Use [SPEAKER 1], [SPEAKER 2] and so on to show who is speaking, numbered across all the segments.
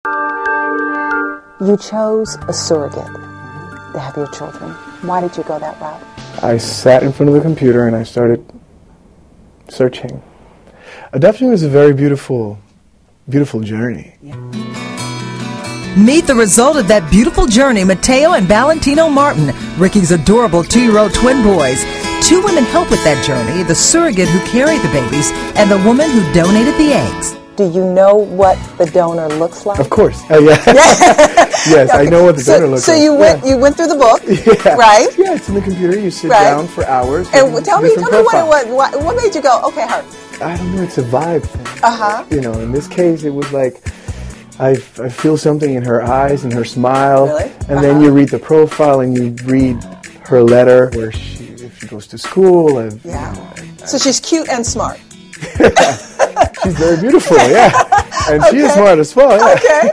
[SPEAKER 1] You chose a surrogate to have your children. Why did you go that route?
[SPEAKER 2] I sat in front of the computer and I started searching. Adoption was a very beautiful journey.
[SPEAKER 1] Yeah.
[SPEAKER 3] Meet the result of that beautiful journey, Mateo and Valentino Martin, Ricky's adorable 2-year-old twin boys. 2 women help with that journey, the surrogate who carried the babies and the woman who donated the eggs.
[SPEAKER 1] Do you know what the donor looks like?
[SPEAKER 2] Of course. Oh, yeah. Yes, I know what the donor looks like.
[SPEAKER 1] So you went through the book, right?
[SPEAKER 2] Yeah, it's in the computer. You sit down for hours.
[SPEAKER 1] And tell me what made you go, okay, her?
[SPEAKER 2] I don't know. It's a vibe thing.
[SPEAKER 1] Uh-huh.
[SPEAKER 2] You know, in this case, it was like I feel something in her eyes and her smile.
[SPEAKER 1] Really?
[SPEAKER 2] And then you read the profile and you read her letter where if she goes to school.
[SPEAKER 1] So she's cute and smart.
[SPEAKER 2] She's very beautiful, yeah. And she is smart as well, yeah.
[SPEAKER 1] Okay.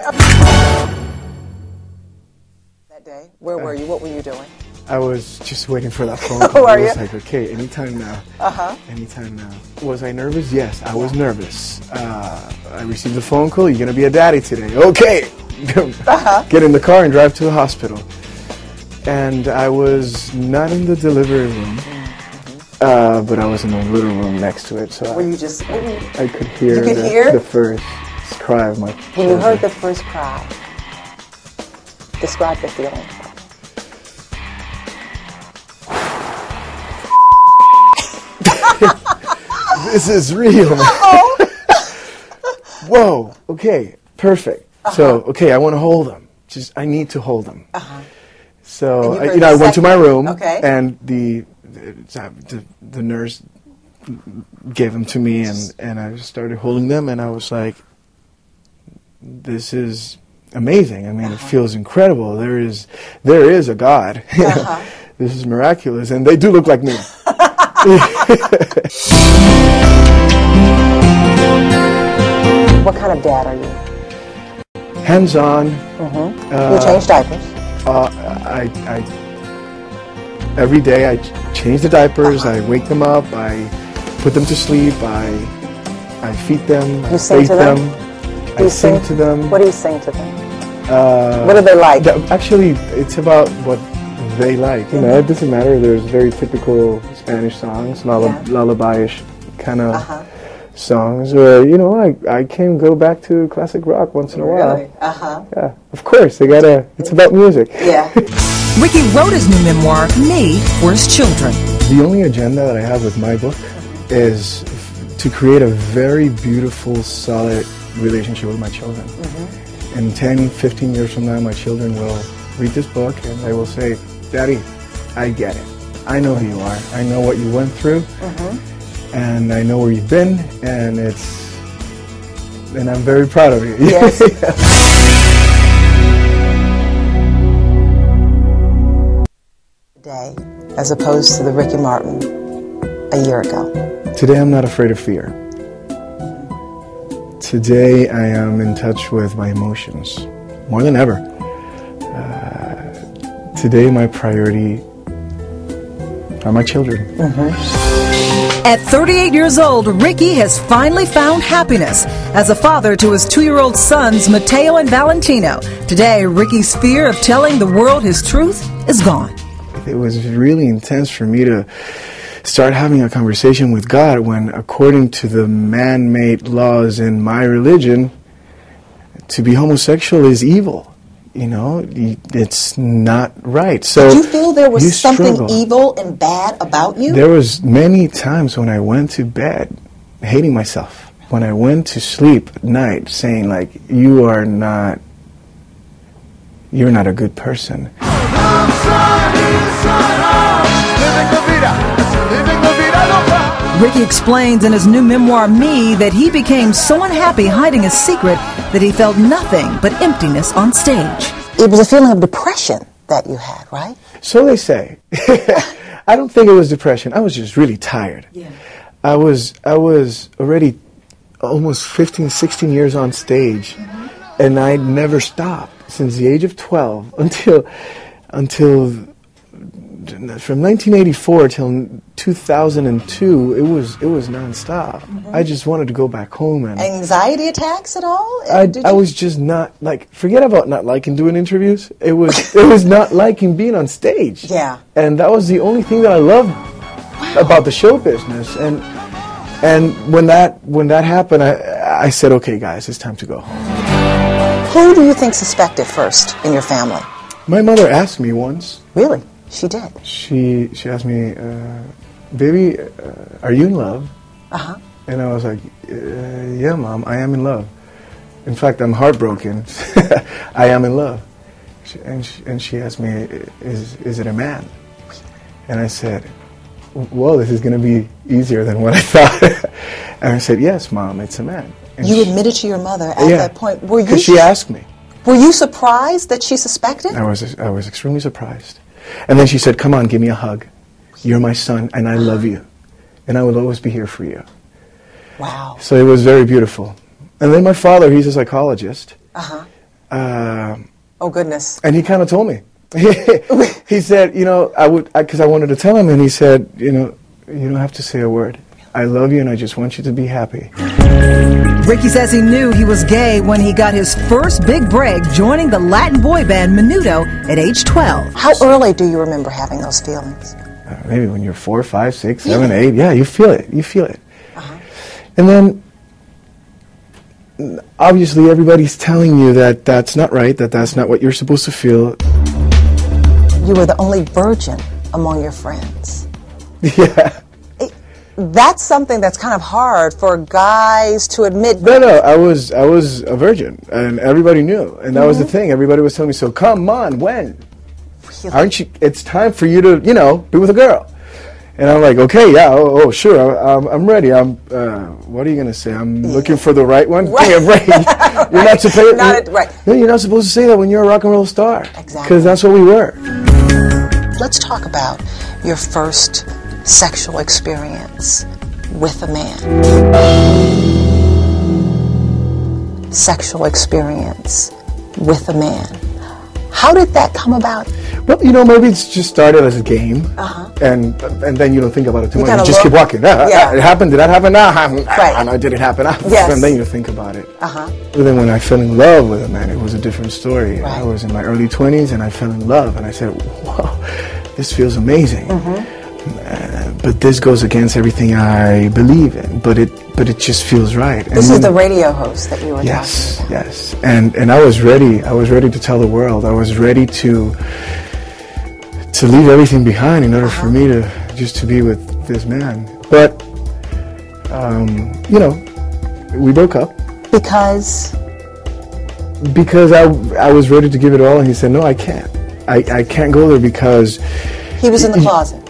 [SPEAKER 1] That day, where were you? What were you doing?
[SPEAKER 2] I was just waiting for that phone call.
[SPEAKER 1] Were
[SPEAKER 2] I was
[SPEAKER 1] you?
[SPEAKER 2] like, okay, anytime now.
[SPEAKER 1] Uh-huh.
[SPEAKER 2] Anytime now. Was I nervous? Yes, I was nervous. I received a phone call, you're going to be a daddy today. Okay. Get in the car and drive to the hospital. And I was not in the delivery room. But I was in a little room next to it, so
[SPEAKER 1] Were you just?
[SPEAKER 2] I could hear, the first cry of my children.
[SPEAKER 1] When you heard the first cry, describe the feeling.
[SPEAKER 2] This is real. Whoa. Okay. Perfect. So, okay, I want to hold them. I need to hold them. So, I went to my room, and the nurse gave them to me, and I just started holding them, and I was like, this is amazing. I mean, it feels incredible. There is a God. This is miraculous, and they do look like me.
[SPEAKER 1] What kind of dad are you?
[SPEAKER 2] Hands-on.
[SPEAKER 1] You change diapers?
[SPEAKER 2] Every day I change the diapers, I wake them up, I put them to sleep, I feed them, I bathe them, I sing to them.
[SPEAKER 1] What do you sing to them? What do they like?
[SPEAKER 2] Actually, it's about what they like. You know, it doesn't matter. There's very typical Spanish songs, lullaby-ish kind of songs, or I can go back to classic rock once in a while.
[SPEAKER 1] Really?
[SPEAKER 2] Yeah, of course. It's about music.
[SPEAKER 1] Yeah.
[SPEAKER 3] Ricky wrote his new memoir, Me, for his children.
[SPEAKER 2] The only agenda that I have with my book is to create a very beautiful, solid relationship with my children. And 10, 15 years from now, my children will read this book and they will say, Daddy, I get it. I know who you are. I know what you went through. And I know where you've been, and I'm very proud of you.
[SPEAKER 1] Yes. Today, as opposed to the Ricky Martin a year ago.
[SPEAKER 2] Today I'm not afraid of fear. Today I am in touch with my emotions, more than ever. Today my priority are my children.
[SPEAKER 3] At 38 years old, Ricky has finally found happiness as a father to his 2-year-old sons, Mateo and Valentino. Today, Ricky's fear of telling the world his truth is gone.
[SPEAKER 2] It was really intense for me to start having a conversation with God when, according to the man-made laws in my religion, to be homosexual is evil. You know, it's not right. So
[SPEAKER 1] did you feel there was something evil and bad about you?
[SPEAKER 2] There was many times when I went to bed hating myself. When I went to sleep at night saying, like, you're not a good person.
[SPEAKER 3] Ricky explains in his new memoir, Me, that he became so unhappy hiding his secret that he felt nothing but emptiness on stage.
[SPEAKER 1] It was a feeling of depression that you had, right?
[SPEAKER 2] So they say. I don't think it was depression. I was just really tired.
[SPEAKER 1] Yeah.
[SPEAKER 2] I was already almost 15, 16 years on stage, and I never stopped since the age of 12 until from 1984 till 2002, it was nonstop. I just wanted to go back home. And
[SPEAKER 1] anxiety attacks at all?
[SPEAKER 2] I was just not, like, forget about not liking doing interviews. It was not liking being on stage.
[SPEAKER 1] Yeah.
[SPEAKER 2] And that was the only thing that I loved about the show business. And when that happened, I said, okay, guys, it's time to go home.
[SPEAKER 1] Who do you think suspected first in your family?
[SPEAKER 2] My mother asked me once.
[SPEAKER 1] Really? She did?
[SPEAKER 2] She asked me, baby, are you in love?
[SPEAKER 1] Uh-huh.
[SPEAKER 2] And I was like, yeah, Mom, I am in love. In fact, I'm heartbroken. I am in love. And she asked me, is it a man? And I said, well, this is going to be easier than what I thought. And I said, yes, Mom, it's a man. And
[SPEAKER 1] you admitted to your mother at that point. Were you?
[SPEAKER 2] Because she asked me.
[SPEAKER 1] Were you surprised that she suspected?
[SPEAKER 2] I was extremely surprised. And then she said, come on, give me a hug. You're my son, and I love you. And I will always be here for you.
[SPEAKER 1] Wow.
[SPEAKER 2] So it was very beautiful. And then my father, he's a psychologist.
[SPEAKER 1] Uh-huh. Oh, goodness.
[SPEAKER 2] And he kind of told me. He said, you know, because I wanted to tell him, and he said, you know, you don't have to say a word. I love you, and I just want you to be happy.
[SPEAKER 3] Ricky says he knew he was gay when he got his first big break joining the Latin boy band Menudo at age 12.
[SPEAKER 1] How early do you remember having those feelings?
[SPEAKER 2] Maybe when you're 4, 5, 6, 7, 8. Yeah, you feel it. You feel it.
[SPEAKER 1] Uh-huh.
[SPEAKER 2] And then, obviously, everybody's telling you that that's not right, that that's not what you're supposed to feel.
[SPEAKER 1] You were the only virgin among your friends.
[SPEAKER 2] Yeah.
[SPEAKER 1] That's something that's kind of hard for guys to admit.
[SPEAKER 2] No, I was a virgin, and everybody knew, and that was the thing. Everybody was telling me, so come on, when? Really? Aren't you? It's time for you to, you know, be with a girl. And I'm like, okay, yeah, oh sure, I'm ready. What are you gonna say? I'm looking for the right one.
[SPEAKER 1] Right.
[SPEAKER 2] Yeah, right. You're not supposed.
[SPEAKER 1] Right.
[SPEAKER 2] No, you're not supposed to say that when you're a rock and roll star.
[SPEAKER 1] Exactly.
[SPEAKER 2] Because that's what we were.
[SPEAKER 1] Let's talk about your first sexual experience with a man. Sexual experience with a man. How did that come about?
[SPEAKER 2] Well, you know, maybe it's just started as a game, and then you don't think about it too much. You just keep walking. It happened. Did that happen? No, did it happen?
[SPEAKER 1] Yes.
[SPEAKER 2] And then you think about it. But then when I fell in love with a man, it was a different story.
[SPEAKER 1] Right.
[SPEAKER 2] I was in my early 20s, and I fell in love, and I said, wow, this feels amazing. But this goes against everything I believe in. But it just feels right.
[SPEAKER 1] This is the radio host that you were talking about.
[SPEAKER 2] Yes. And I was ready. I was ready to tell the world. I was ready to leave everything behind in order for me to be with this man. But you know, we broke up
[SPEAKER 1] because
[SPEAKER 2] I was ready to give it all, and he said, no, I can't. I can't go there because
[SPEAKER 1] he was in the closet.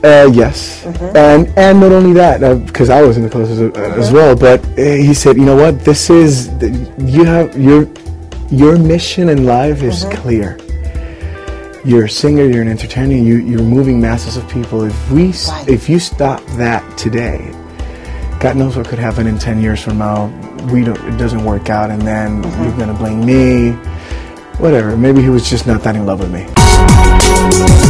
[SPEAKER 2] Yes, and not only that, because I was in the closet as well. But he said, you know what? This is you have your mission in life is clear. You're a singer. You're an entertainer. You're moving masses of people. If you stop that today, God knows what could happen in 10 years from now. It doesn't work out, and then you're gonna blame me. Whatever. Maybe he was just not that in love with me.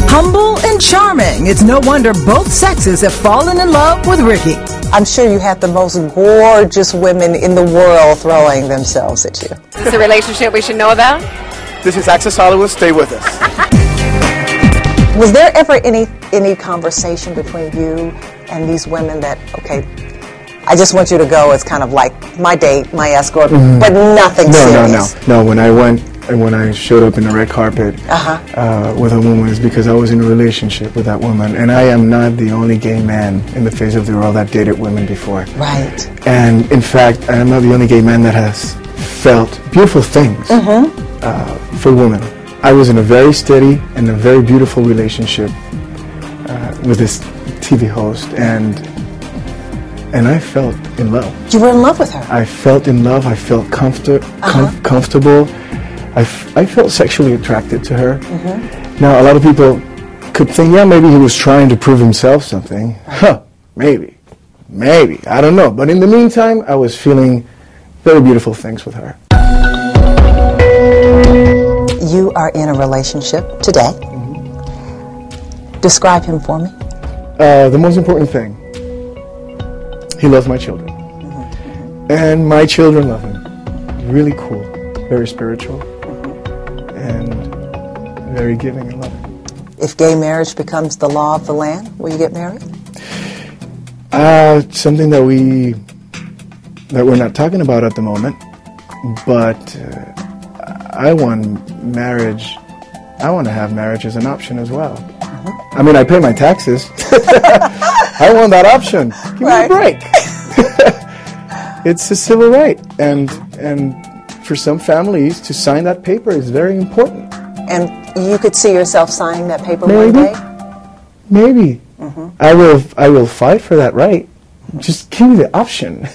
[SPEAKER 3] Humble and charming. It's no wonder both sexes have fallen in love with Ricky.
[SPEAKER 1] I'm sure you had the most gorgeous women in the world throwing themselves at you.
[SPEAKER 4] Is this a relationship we should know about?
[SPEAKER 2] This is Access Hollywood. Stay with us.
[SPEAKER 1] Was there ever any conversation between you and these women that, okay, I just want you to go as kind of like my date, my escort, but nothing serious?
[SPEAKER 2] No. When I showed up in the red carpet with a woman, it's because I was in a relationship with that woman, and I am not the only gay man in the face of the world that dated women before.
[SPEAKER 1] Right.
[SPEAKER 2] And in fact, I am not the only gay man that has felt beautiful things for women. I was in a very steady and a very beautiful relationship with this TV host, and I felt in love.
[SPEAKER 1] You were in love with her?
[SPEAKER 2] I felt in love. I felt comfortable. I felt sexually attracted to her. Now, a lot of people could think, yeah, maybe he was trying to prove himself something. Maybe. I don't know. But in the meantime, I was feeling very beautiful things with her. You
[SPEAKER 1] are in a relationship today. Describe him for me.
[SPEAKER 2] The most important thing, he loves my children. And my children love him. Really cool, very spiritual, and very giving and loving.
[SPEAKER 1] If gay marriage becomes the law of the land, will you get married?
[SPEAKER 2] Something that we're not talking about at the moment, but I want marriage. I want to have marriage as an option as well. I mean, I pay my taxes. I want that option. Give me a break. It's a civil right, and for some families to sign that paper is very important.
[SPEAKER 1] And you could see yourself signing that paper one day?
[SPEAKER 2] Maybe. I will fight for that right. Just give me the option.